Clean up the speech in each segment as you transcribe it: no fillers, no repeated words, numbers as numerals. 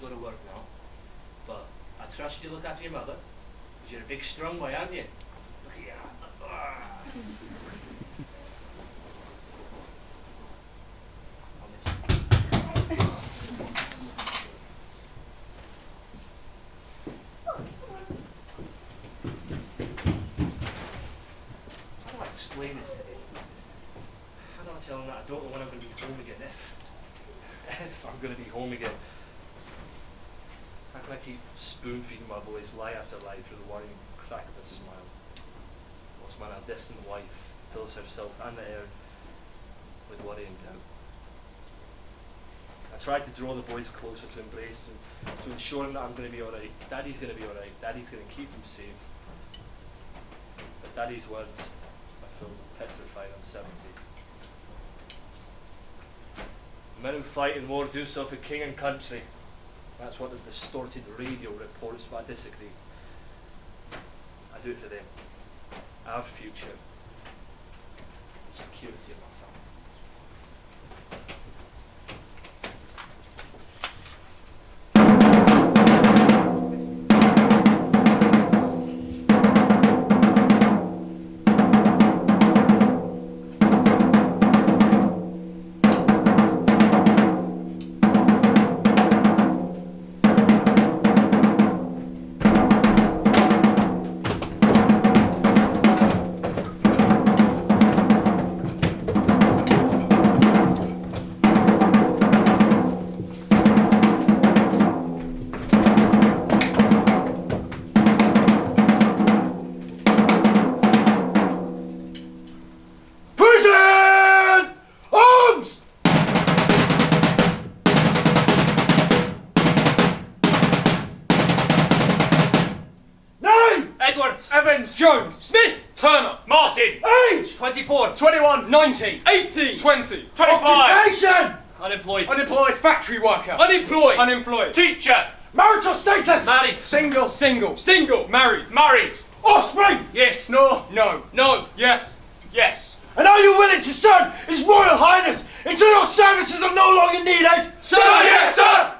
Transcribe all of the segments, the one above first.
go to work now, but I trust you to look after your mother, because you're a big, strong boy, aren't you? Look at you. How do I explain this to him? How do I tell him that I don't know when I'm going to be home again? If I'm going to be home again. How can I keep spoon-feeding my boys lie after lie through the worrying crack of a smile? Whilst my distant wife fills herself and the air with worry and doubt. I try to draw the boys closer to embrace and to ensure them that I'm going to be alright. Daddy's going to be alright. Daddy's going to keep them safe. But Daddy's words are filled with petrified uncertainty. Men who fight in war do so for king and country. That's what the distorted radio reports, but I disagree. I do it for them. Our future. The security of my family. Evans, Jones, Smith, Turner, Martin. Age! 24, 21, 19, 18, 20, 25. Occupation! Unemployed. Unemployed. Factory worker. Unemployed. Unemployed. Teacher. Marital status! Married. Single. Single. Single. Married. Married. Offspring! Yes. No. No. No. Yes. Yes. And are you willing to serve His Royal Highness until your services are no longer needed? Sir, yes, sir!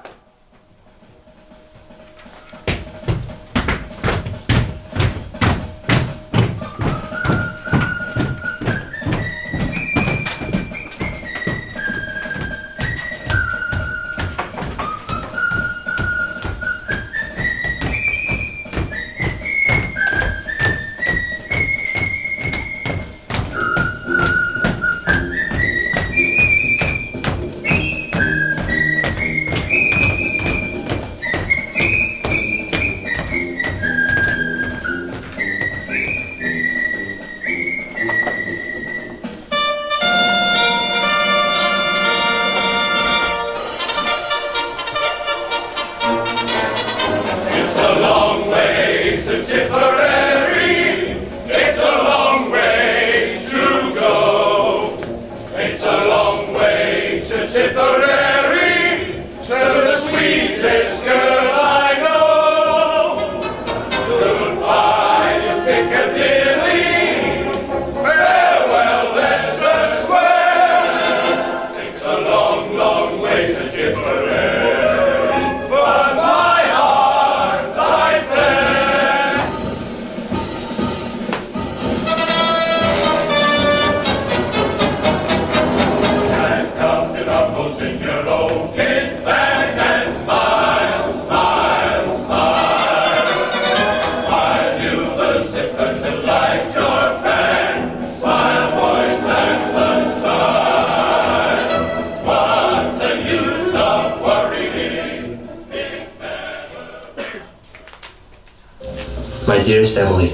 My dearest Emily,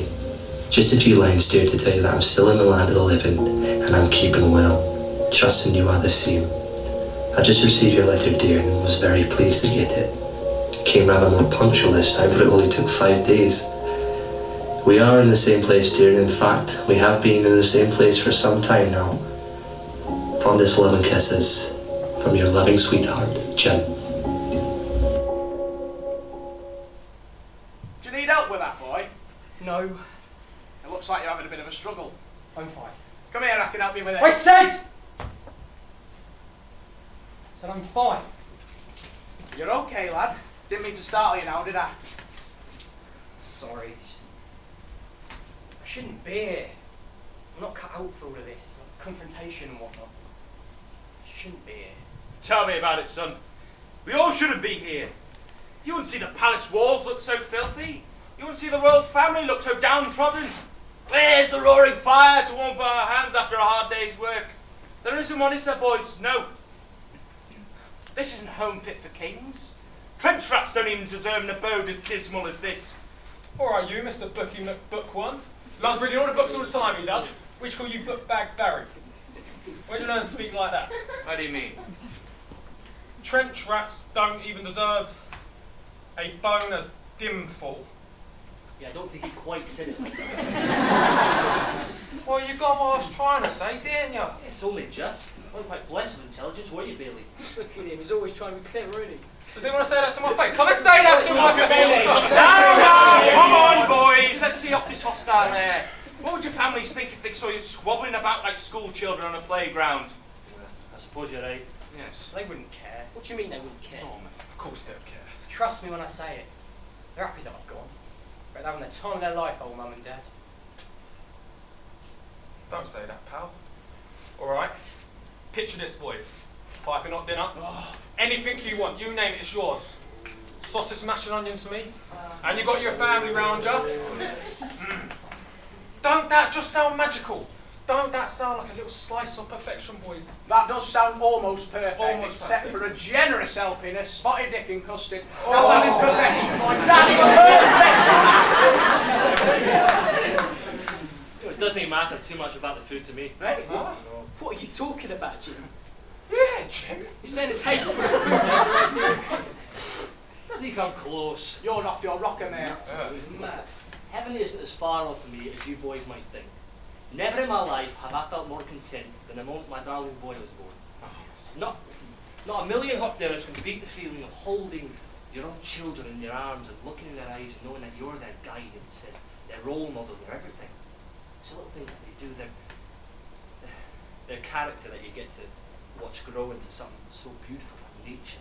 just a few lines, dear, to tell you that I'm still in the land of the living and I'm keeping well, trusting you are the same. I just received your letter, dear, and was very pleased to get it. It came rather more punctual this time, for it only took 5 days. We are in the same place, dear, and in fact, we have been in the same place for some time now. Fondest love and kisses from your loving sweetheart, Jim. Do you need help with that, boy? No. It looks like you're having a bit of a struggle. I'm fine. Come here, I can help you with it. I said I'm fine. You're okay, lad. Didn't mean to startle you now, did I? Sorry, it's just... I shouldn't be here. I'm not cut out for all of this. Confrontation and whatnot. I shouldn't be here. Tell me about it, son. We all shouldn't be here. You wouldn't see the palace walls look so filthy. You wouldn't see the royal family look so downtrodden. Where's the roaring fire to warm our hands after a hard day's work? There isn't one, is there, boys? No. This isn't home fit for kings. Trench rats don't even deserve an abode as dismal as this. All right, you, Mr. Bookie McBook1. Loves reading all the books all the time, he does. We should call you Bookbag Barry. Where did you learn to speak like that? How do you mean? Trench rats don't even deserve a bone as dimful. Yeah, I don't think he quite said it like that. Well, you got what I was trying to say, didn't you? It's only just. I'm quite blessed with intelligence, were you, Bailey? Look at him, he's always trying to be clever, isn't he? Does he want to say that to my face? Come and say that to my face! Now, come on, boys. Let's see off this hostile air. What would your families think if they saw you squabbling about like school children on a playground? Yeah, I suppose you're right. Yes. They wouldn't care. What do you mean they wouldn't care? Oh, man, of course they don't care. Trust me when I say it. They're happy that I've gone. But they're having the time of their life, old mum and dad. Don't say that, pal. All right. Picture this, boys. Piping hot dinner. Anything you want, you name it, it's yours. Sausage, mashed and onions for me. And you got your family round you. Don't that just sound magical? Don't that sound like a little slice of perfection, boys? That does sound almost perfect, Almost except perfect. for a generous helping of spotted dick and custard. Now that is perfection, boys. That's It doesn't even matter too much about the food to me. Right? Huh? What are you talking about, Jim? Yeah, Jim. You're saying a table full of food. Doesn't he come close? You're off your rocker, mate. It mad. Heaven isn't as far off from me as you boys might think. Never in my life have I felt more content than the moment my darling boy was born. Not a million hot dinners can beat the feeling of holding your own children in your arms and looking in their eyes and knowing that you're their guidance, their role model, their everything. It's the little things that they do, their character that you get to watch grow into something so beautiful. Nature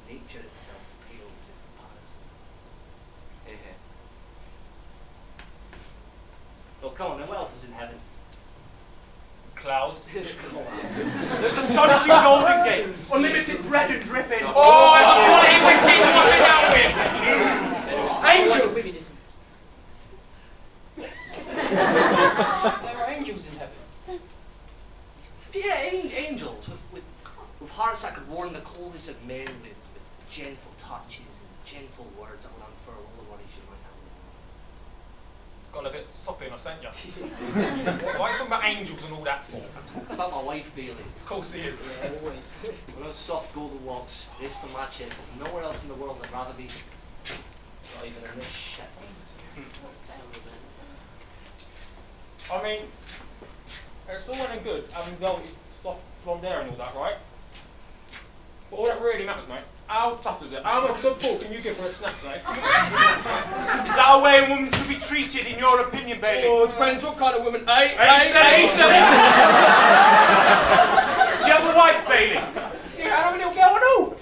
itself pales in comparison. Yeah. Well, come on then, what else is in heaven? Clouds. Come on. There's astonishing golden gates. Unlimited bread and dripping. Oh, there's a quality whiskey to wash it down with. Angels! There are angels in heaven. Yeah, angels with hearts that could warm the coldest of men with gentle touches and gentle words that would unfurl all the worries you might have. Gone a bit soppy and I sent you. Why are you talking about angels and all that for? I'm talking about my wife, Bailey. Of course he is. Yeah, always. On those soft golden walks, raised to my chest, there's nowhere else in the world I'd rather be. Not even in this shit. I mean, it's all well and good having dealt with stuff from there and all that, right? But all that really matters, mate. How tough is it? How much support can you give for a snap, eh? Is that a way a woman should be treated, in your opinion, Bailey? Oh, it depends what kind of woman. Hey, Do you have a wife, Bailey? Yeah, I have a little girl and all.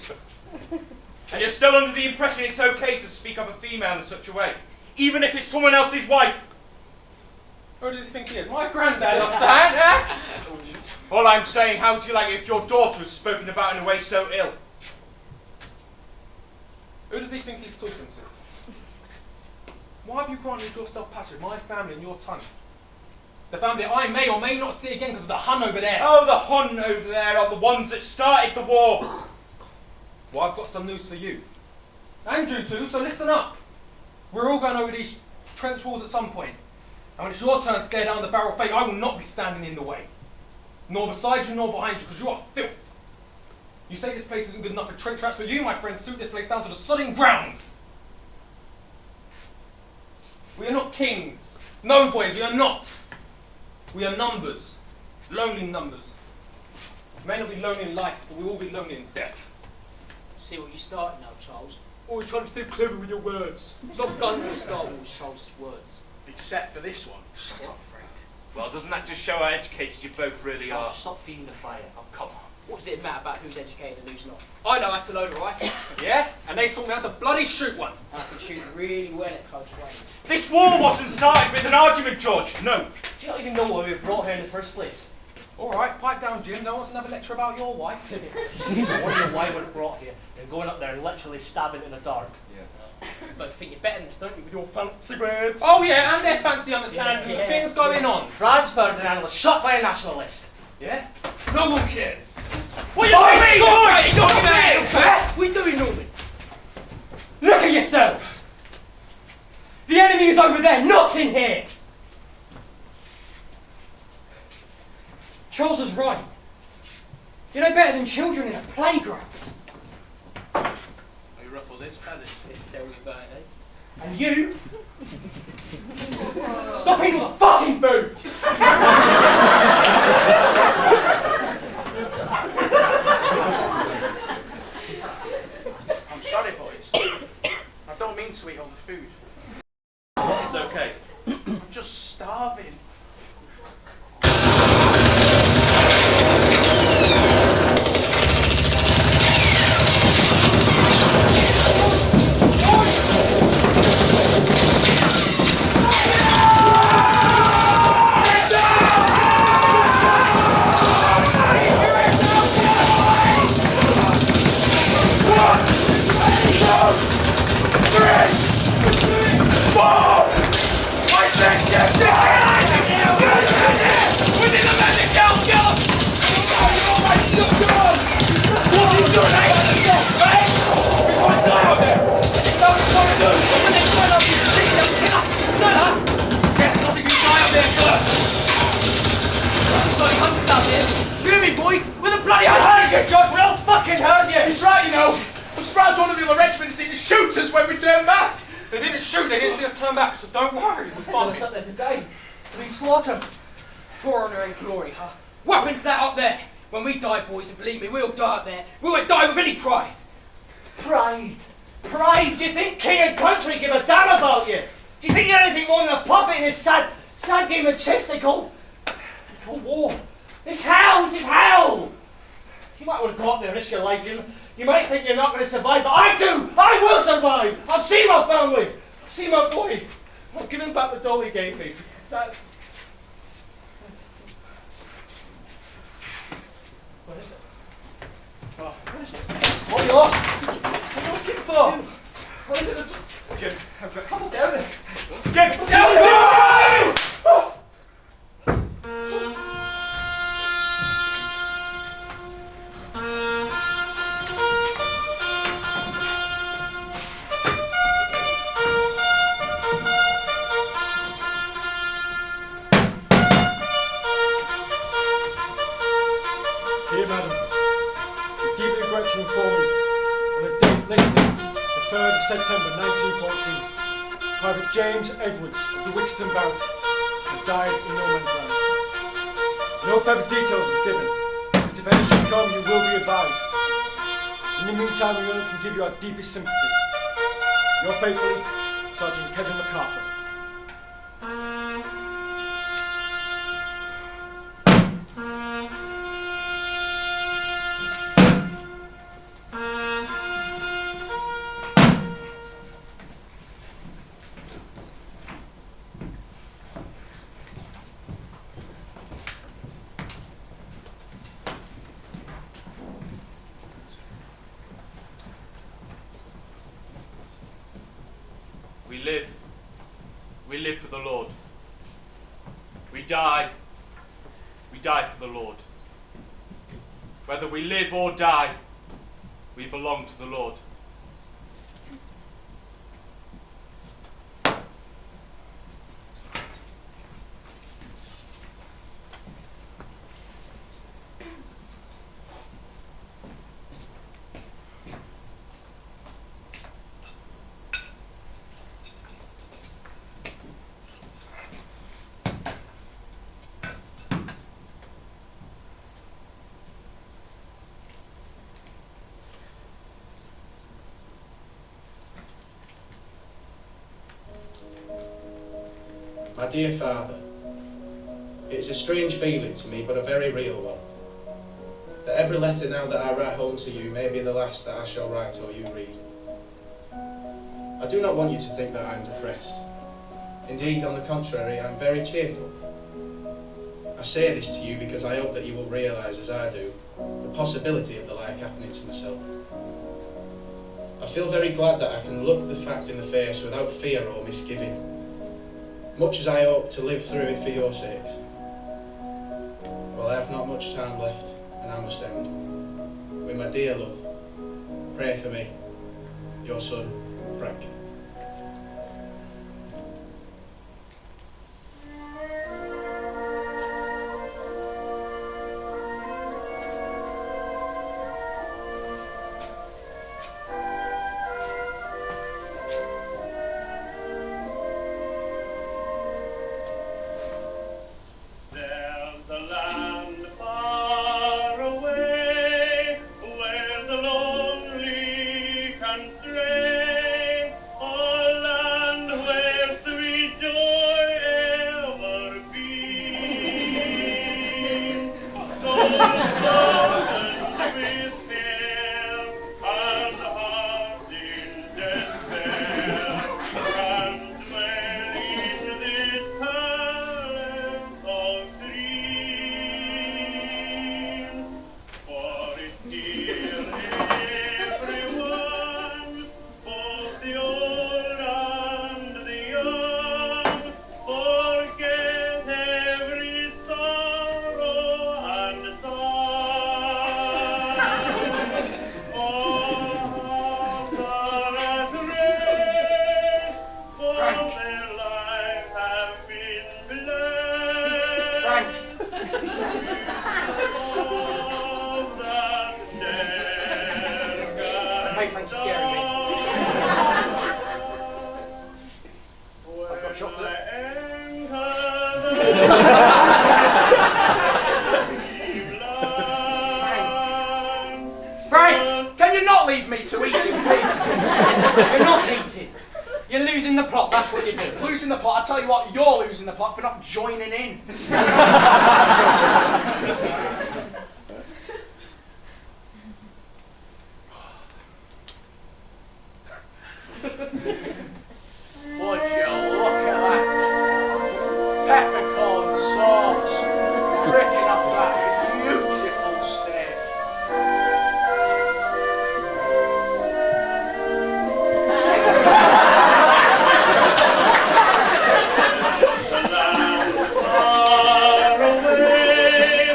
And you're still under the impression it's okay to speak of a female in such a way, even if it's someone else's wife? Who does he think he is? My granddad, or son, eh? All I'm saying, how would you like it if your daughter was spoken about in a way so ill? Who does he think he's talking to? Why have you granted yourself passion, my family and your tongue? The family I may or may not see again because of the Hun over there. Oh, the Hun over there are the ones that started the war. Well, I've got some news for you. And you too, so listen up. We're all going over these trench walls at some point. And when it's your turn to stare down the barrel of fate, I will not be standing in the way. Nor beside you, nor behind you, because you are filth. You say this place isn't good enough for trench rats, but you, my friends, suit this place down to the sodding ground. We are not kings. No, boys, we are not. We are numbers. Lonely numbers. We may not be lonely in life, but we will be lonely in death. See what you started now, Charles. Always trying to be too clever with your words. Not guns in Star Wars, Charles, it's words. Except for this one. Shut up, Frank. Well, doesn't that just show how educated you both really are? Stop feeding the fire. Oh, come on. What does it matter about who's educated and who's not? I know how to load a rifle. Yeah? And they taught me how to bloody shoot one. And I can shoot really well at close range. This war wasn't started with an argument, George. No. Do you not even know why we were brought here in the first place? All right, pipe down, Jim. No one's another lecture about your wife. I wonder why we're brought here and going up there and literally stabbing in the dark. But I think you're better than this, don't you, with your fancy words? Oh yeah, and their fancy understanding Yeah, of things going on. Franz Ferdinand was shot by a nationalist. Yeah? No one cares. What are you doing? What are you doing, Norman? Look at yourselves! The enemy is over there, not in here! Charles was right. You're no better than children in a playground. You ruffled his feathers. Didn't tell you about it, eh? And you? Stop eating all the fucking food! I'm sorry, boys. I don't mean to eat all the food. It's okay. I'm just starving. He's right, you know. I'm surprised one of the other regiments didn't shoot us when we turned back. They didn't shoot, they didn't see us turn back, so don't worry, it was fine. There's a guy being slaughtered. For honour and glory, huh? Weapons that up there. When we die, boys, and believe me, we'll die up there. We won't die with any pride. Pride. Pride. Do you think king and country give a damn about you? Do you think you're anything more than a puppet in this sad game of chess they call war? It's hell. It's hell. You might want to go up there and risk your life. You might think you're not going to survive, but I do. I will survive. I'll see my family. I'll see my boy. I'll give him back the doll he gave me. That's... What is it? Oh, What is it? What are you lost? What are you looking for? What is it? Jim, Come down there. Jim, down there! Dear Madam, we deeply regret to inform you on a date listed the 3rd of September 1914, Private James Edwards of the Wicksteton Barracks had died in no man's land. No further details were given, but if any should come, you will be advised. In the meantime, we only can give you our deepest sympathy. Yours faithfully, Sergeant Kevin MacArthur. We live for the Lord. We die for the Lord. Whether we live or die, we belong to the Lord. My dear father, it is a strange feeling to me, but a very real one. that every letter now that I write home to you may be the last that I shall write or you read. I do not want you to think that I am depressed. Indeed, on the contrary, I am very cheerful. I say this to you because I hope that you will realise, as I do, the possibility of the like happening to myself. I feel very glad that I can look the fact in the face without fear or misgiving, much as I hope to live through it for your sakes. Well, I have not much time left, and I must end. With my dear love, pray for me, your son, Frank. There's a land far away where the lonely can stray, a land where sweet joy ever beams. So softened with care and heart in despair, and dwell in this palace of dreams. For it's here everyone, both the old and the young, forget every sorrow and sigh. All are at rest, for their lives have been blessed. Frank! Hey, Frank, you're scaring me. I've got chocolate. Frank, can you not leave me to eat in peace? You're not eating. You're losing the plot, that's what you're doing. Losing the plot. I tell you what, you're losing the plot for not joining in. Would you look at that? Peppercorn sauce dripping off that beautiful steak. Far away,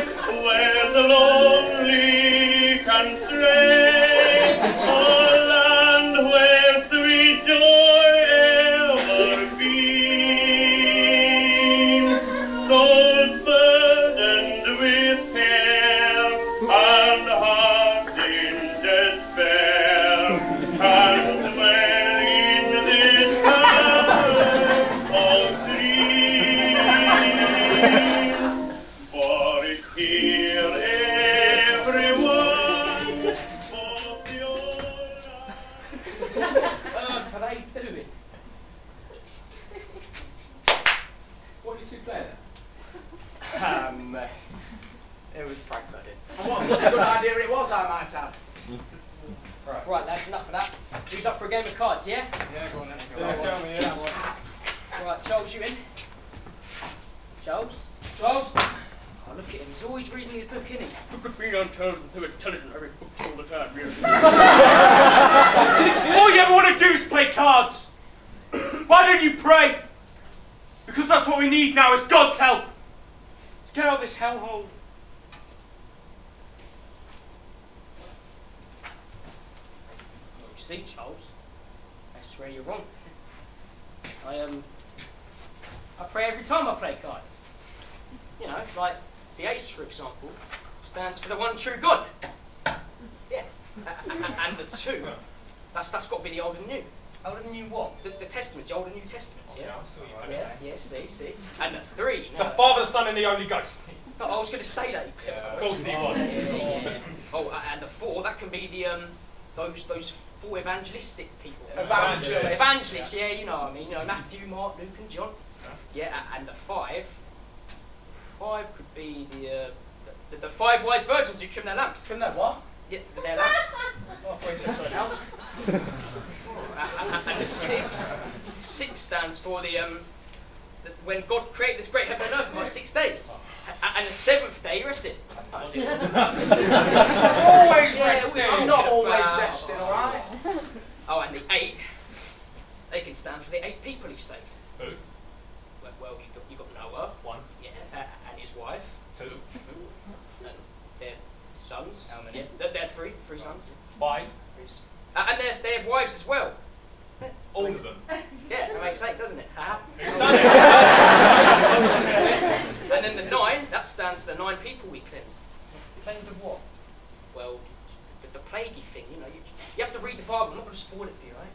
where the lonely can stray, a land where sweet joy ever beams. Souls burdened with care and hearts in despair can dwell in this palace of dreams. For it's here everyone, both the old What are they doing? What do you two play then? It was Frank's idea. And what a good idea it was, I might add. Right, lads, enough of that. Who's up for a game of cards, yeah? Yeah, go on then. Right, Charles, you in? Charles? Charles? Oh, look at him. He's always reading his book, isn't he? Look at me on terms and so intelligent, every book all the time. All you ever want to do is play cards. Why don't you pray? Because that's what we need now is God's help. Let's get out of this hellhole. Well, you see, Charles, that's where you're wrong. I pray every time I play cards. You know, like the ace, for example, stands for the one true God. Yeah, and the two, that's got to be the old and new. Old and new what? The testaments, the old and new testaments, yeah? I saw you. Yeah, see. And the three, The no. Father, the Son, and the Holy Ghost. No, I was going to say that. Of course he was. Yeah. Oh, and the four, that can be the those four evangelistic people. Evangelists. Yeah, you know what I mean. You know, Matthew, Mark, Luke, and John. Yeah, and the five could be the The 5 wise virgins who trim their lamps. Trim that what? Yeah, their lamps. Oh, I thought you said something else. And the 6 stands for when God created this great heaven and earth in like 6 days. And the 7th day he rested. Always Yeah, resting. I'm not always resting, alright? Oh, and the 8, they can stand for the 8 people he saved. Who? Well, you got Noah. 1, Yeah, and his wife. 2, And their sons. How many? Yeah, they had 3 sons. 5. And they have wives as well. All of them. Yeah, that makes 8, doesn't it? Who's done it? And then the 9, that stands for the 9 people we cleansed. Cleansed of what? Well, the plaguey thing, you know, you have to read the Bible. I'm not going to spoil it for you, right?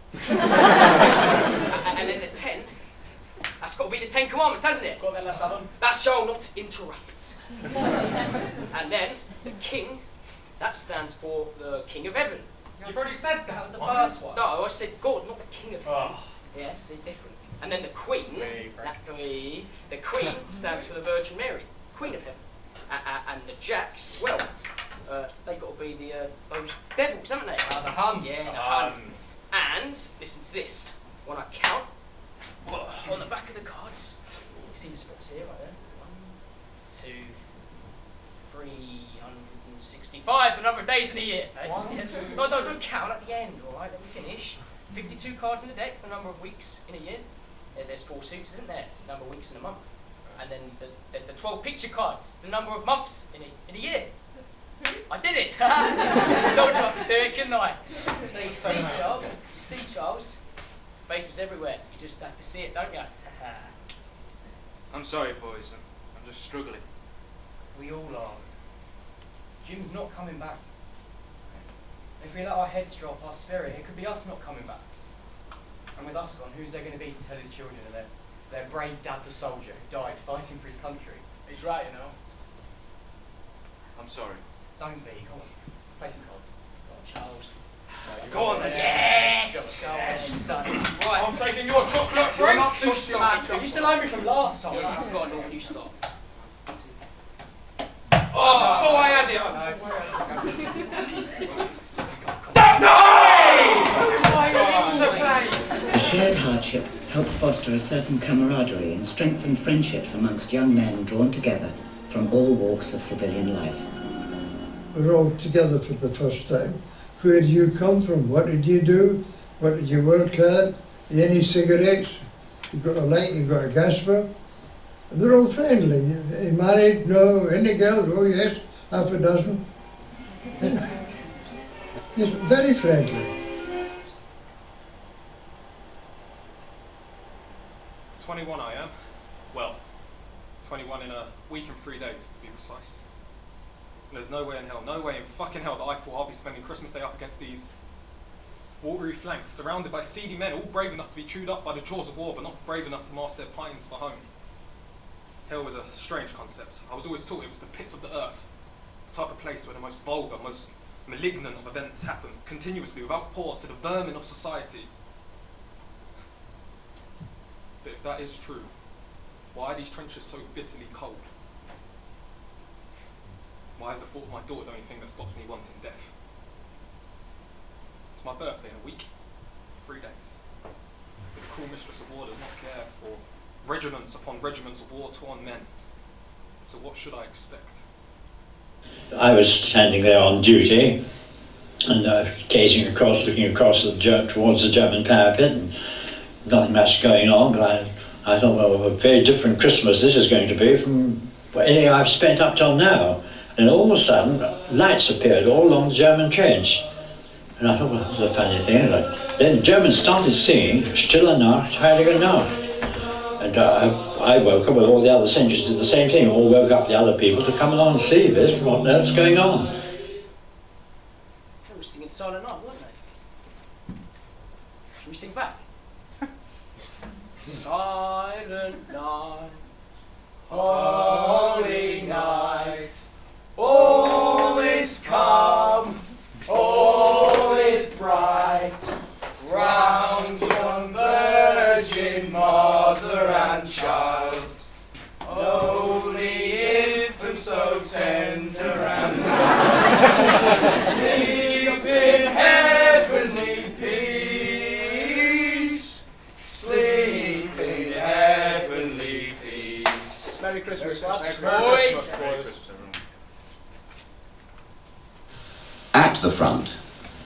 and then the 10, that's got to be the 10 Commandments, hasn't it? Got that last one? That shall not interrupt. And then the King, that stands for the King of Heaven. You've already said that. That was the first one. No, I said God, not the King of Heaven. Oh. Yeah, see, different. And then the Queen, the Queen stands for the Virgin Mary, Queen of Heaven. And the Jacks, well, they got to be those devils, haven't they? The Hun. Yeah, the Hun. And listen to this. When I count on the back of the cards, you see the spots here, right there. 1, 2, 365, the number of days in a year. Eh? Yes. No, don't count at the end, all right? Let me finish. 52 cards in the deck, the number of weeks in a year. There's 4 suits, isn't there? The number of weeks in a month. And then the 12 picture cards, the number of months in a year. I did it! I told you I could do it, couldn't I? So you see, Charles, faith is everywhere. You just have to see it, don't you? I'm sorry, boys. I'm just struggling. We all are. Jim's not coming back. If we let our heads drop, our spirit, it could be us not coming back. And with us gone, who's there going to be to tell his children of their brave dad the soldier who died fighting for his country? He's right, you know. I'm sorry. Don't be, come on. Play some cards. Charles. Go on then. Yes! Go on, son. Right. I'm taking your chocolate You're break. not You trusting start. my You still owe me from last time. Yeah, go on, Norman, you stop. Oh, I had it. The shared hardship helped foster a certain camaraderie and strengthen friendships amongst young men drawn together from all walks of civilian life. We're all together for the first time. Where do you come from? What did you do? What did you work at? Any cigarettes? You got a light, you got a gasper? And they're all friendly. You married? No. Any girls? Oh yes, half a dozen. Yes, very friendly. 21 I am. Well, 21 in a week and 3 days to be precise. And there's no way in hell, no way in fucking hell that I thought I'll be spending Christmas Day up against these watery flanks, surrounded by seedy men, all brave enough to be chewed up by the jaws of war, but not brave enough to master their pines for home. Hell was a strange concept. I was always taught it was the pits of the earth, the type of place where the most vulgar, most malignant of events happen, continuously, without pause, to the vermin of society. But if that is true, why are these trenches so bitterly cold? Why is the thought of my daughter the only thing that stops me wanting death? It's my birthday in a week, 3 days. But the cruel mistress of war does not care for regiments upon regiments of war-torn men. So what should I expect? I was standing there on duty and gazing across, looking across towards the German parapet, and nothing much going on, but I thought, well, a very different Christmas this is going to be from any I've spent up till now. And all of a sudden, lights appeared all along the German trench. And I thought, well, that's a funny thing. Then the Germans started singing, Stille Nacht, Heilige Nacht. And I woke up with all the other sentries, did the same thing, all woke up the other people to come along and see this, what on earth's going on. They were singing Silent Night, weren't they? Should we sing back? Silent night, holy night, all is calm, all is bright, round yon virgin mother and child, lowly infant so tender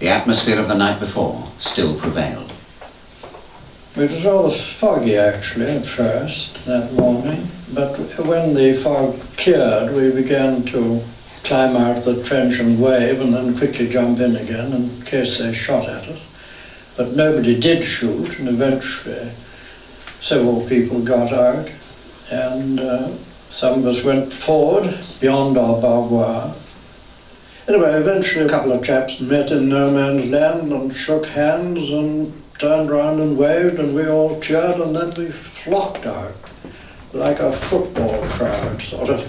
The atmosphere of the night before still prevailed. It was rather foggy actually at first that morning, but when the fog cleared we began to climb out of the trench and wave and then quickly jump in again in case they shot at us. But nobody did shoot, and eventually several people got out, and some of us went forward beyond our barbed wire. Anyway, eventually a couple of chaps met in no man's land and shook hands and turned round and waved, and we all cheered, and then we flocked out like a football crowd, sort of.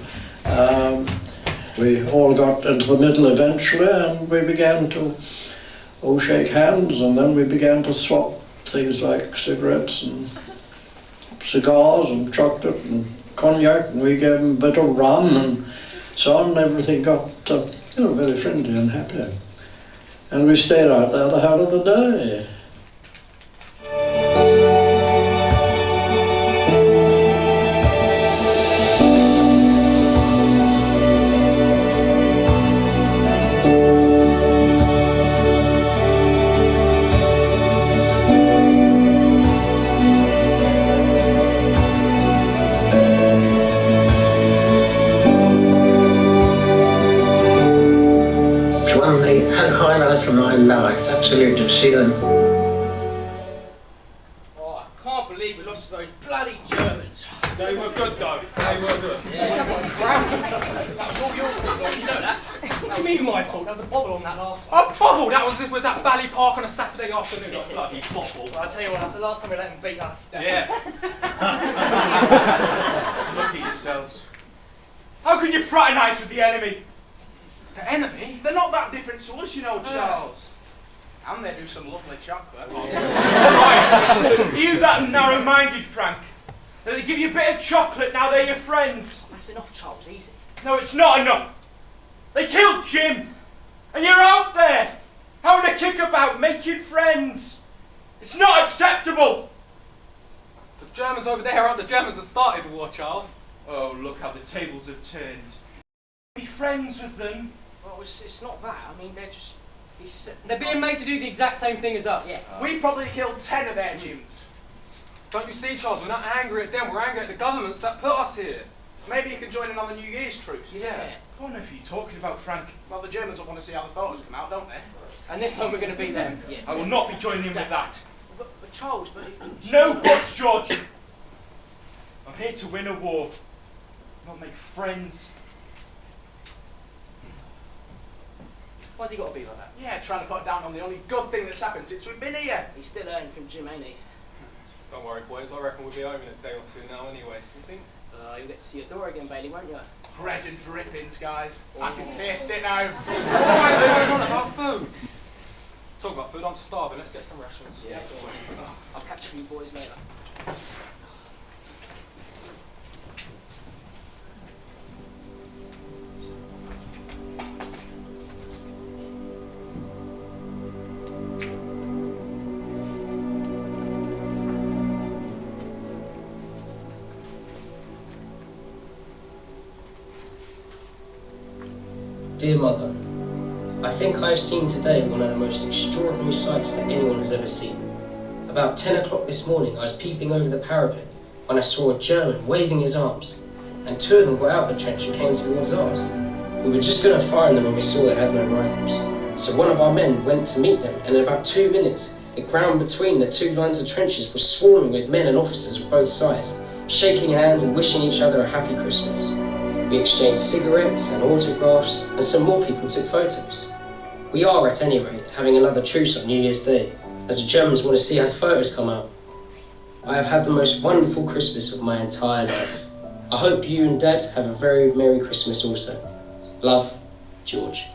We all got into the middle eventually, and we began to shake hands, and then we began to swap things like cigarettes and cigars and chocolate and cognac, and we gave them a bit of rum and so on, and everything got very friendly and happy. And we stayed out there the whole of the day. Highlights of my life, absolute of seeing. Oh, I can't believe we lost those bloody Germans. They were good though. They were good. Yeah, what crap. That was all your fault, Lord. You know that. What do you mean my fault? There was a bobble on that last one. A bobble? That was as if it was at Valley Park on a Saturday afternoon. A bloody bobble. I'll tell you what, that's the last time we let them beat us. Yeah. Look at yourselves. How can you fraternise with the enemy? The enemy? They're not that different to us, you know, Charles. And they do some lovely chocolate. Are you that narrow-minded, Frank? That they give you a bit of chocolate now they're your friends? That's enough, Charles, easy. No, it's not enough. They killed Jim. And you're out there, having a kickabout, making friends. It's not acceptable. The Germans over there aren't the Germans that started the war, Charles. Oh, look how the tables have turned. Be friends with them. Well, it's not that. I mean, they're just... They're being made to do the exact same thing as us. Yeah. We've probably killed 10 of their Jims. Don't you see, Charles? We're not angry at them. We're angry at the governments that put us here. Maybe you can join in on the New Year's truce. Yeah. What on earth are you talking about, Frank? Well, the Germans will want to see how the photos come out, don't they? And this time we're going to beat them. Yeah. I will not be joining in with that. But Charles, but... No buts, George. I'm here to win a war, not make friends. Why's he got to be like that? Yeah, trying to put down on the only good thing that's happened since we've been here. He's still earning from Jim, ain't he? Don't worry, boys. I reckon we'll be home in a day or two now anyway. You think? You'll get to see your door again, Bailey, won't you? Bread and drippings, guys. I can taste it now. What about food? Talk about food, I'm starving. Let's get some rations. Yeah. I'll catch you boys later. Dear Mother, I think I have seen today one of the most extraordinary sights that anyone has ever seen. About 10 o'clock this morning I was peeping over the parapet when I saw a German waving his arms, and 2 of them got out of the trench and came towards ours. We were just going to fire on them when we saw they had no rifles. So one of our men went to meet them, and in about 2 minutes the ground between the 2 lines of trenches was swarming with men and officers of both sides, shaking hands and wishing each other a happy Christmas. We exchanged cigarettes and autographs, and some more people took photos. We are, at any rate, having another truce on New Year's Day, as the Germans want to see how the photos come out. I have had the most wonderful Christmas of my entire life. I hope you and Dad have a very Merry Christmas also. Love, George.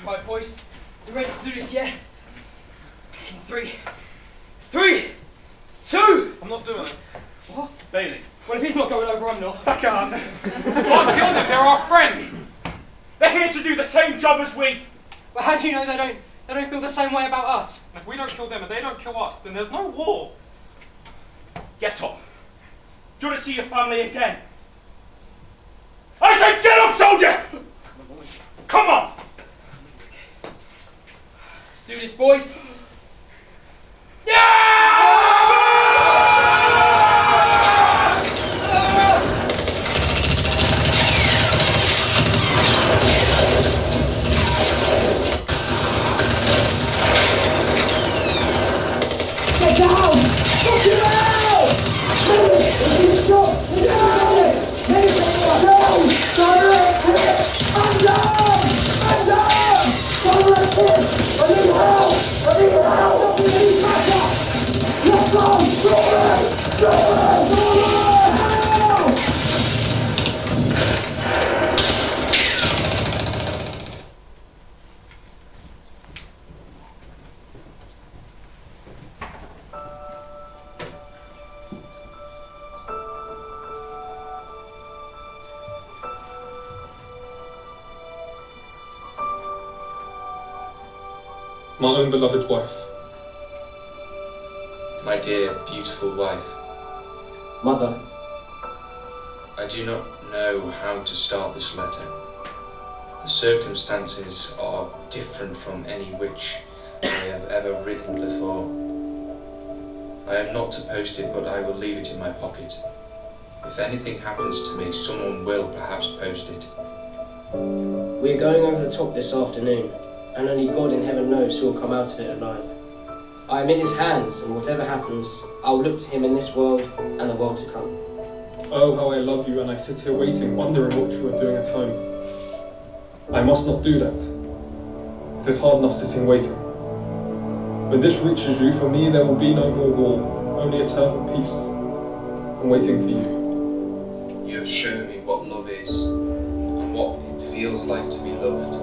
Right, boys, you ready to do this, yeah? In 3, 3, 2! I'm not doing it. What? Bailey. Well, if he's not going over, I'm not. I can't. Can't kill them, they're our friends! They're here to do the same job as we. But how do you know they don't They don't feel the same way about us. And if we don't kill them and they don't kill us, then there's no war. Get up. Do you want to see your family again? I said get up, soldier! Come on! Let's do this, boys. Get down! Fucking hell! I'm down! I'm down! I need help! I need help! I need backup! Let's go! Help! My own beloved wife. My dear, beautiful wife. Mother. I do not know how to start this letter. The circumstances are different from any which I have ever written before. I am not to post it, but I will leave it in my pocket. If anything happens to me, someone will perhaps post it. We are going over the top this afternoon, and only God in heaven knows who will come out of it alive. I am in his hands, and whatever happens, I will look to him in this world and the world to come. Oh, how I love you, and I sit here waiting, wondering what you are doing at home. I must not do that. It is hard enough sitting waiting. When this reaches you, for me there will be no more war, only eternal peace. I'm waiting for you. You have shown me what love is, and what it feels like to be loved.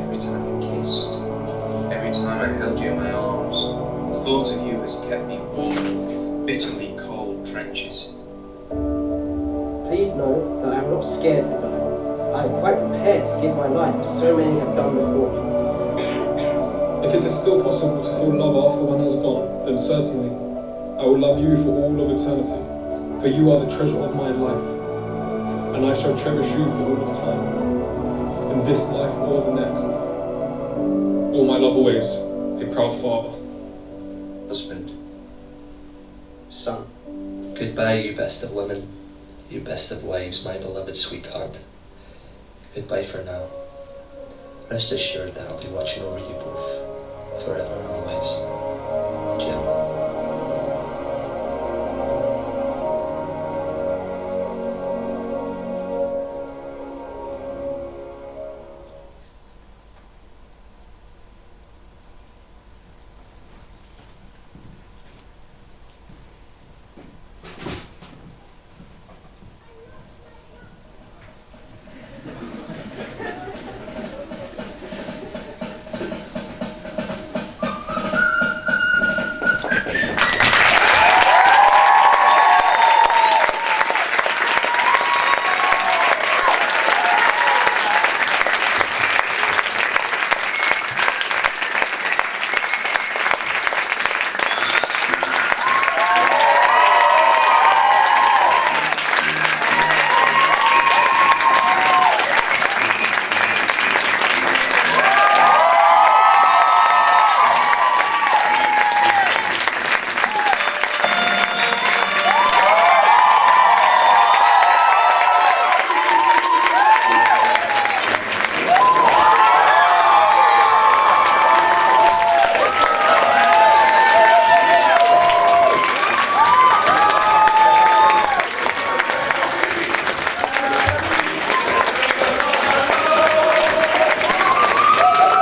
Every time we kissed, every time I held you in my arms, the thought of you has kept me warm in bitterly cold trenches. Please know that I am not scared to die. I am quite prepared to give my life as so many have done before. If it is still possible to feel love after one has gone, then certainly I will love you for all of eternity, for you are the treasure of my life, and I shall cherish you for all of time, in this life or the next. All my love always, a proud father. Husband. Son. Goodbye, you best of women, you best of wives, my beloved sweetheart. Goodbye for now. Rest assured that I'll be watching over you both forever.